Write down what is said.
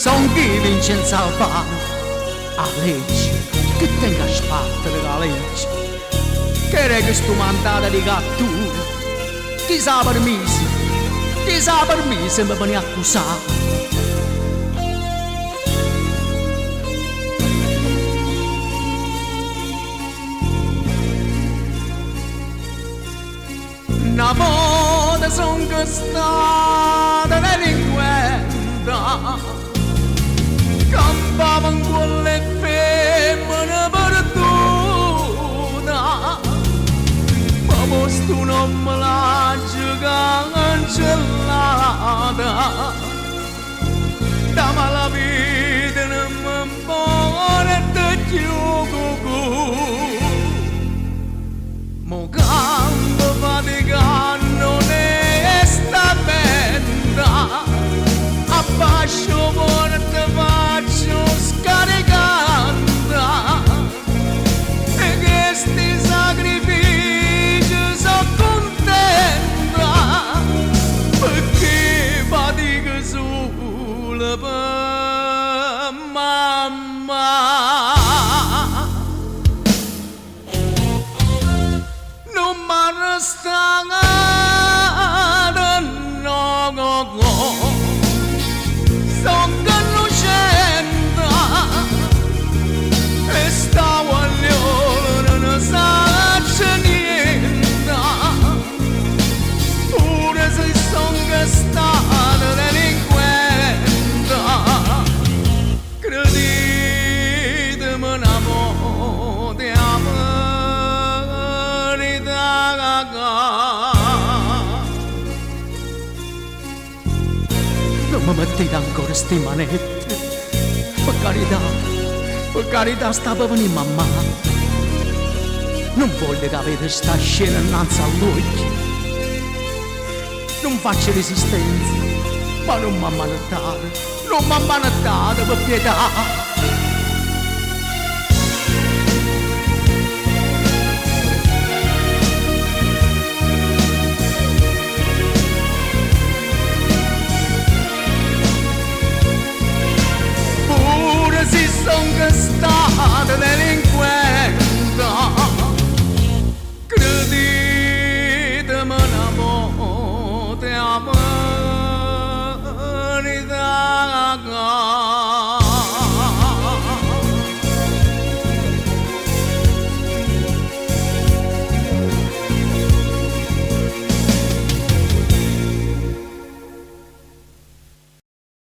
son chi Vincenzo Albano, a legge, che tenga sbattere la legge, che era questo mandato di cattura, chi sa permesso mi viene accusato. Una volta son stata delinquente, campavo con le femmine perdute, ma posto non me l'ha cancellata, da mala vita non mi muore da chiuso. Mo campo faticando onestamente, abbascio forte faccio scaricando, e questi sacrifici sono contenta, perché fatico solo per mamma. Son conoscendo e stavo all'ora non sa niente, pure se son stata delinquente, credetemi una volta a verità. Non mi mettete ancora ste manette, per carità sta per venire mamma. Non voglio che avete sta scena innanzi all'occhio, non faccio resistenza, ma non mi ammanettare per pietà.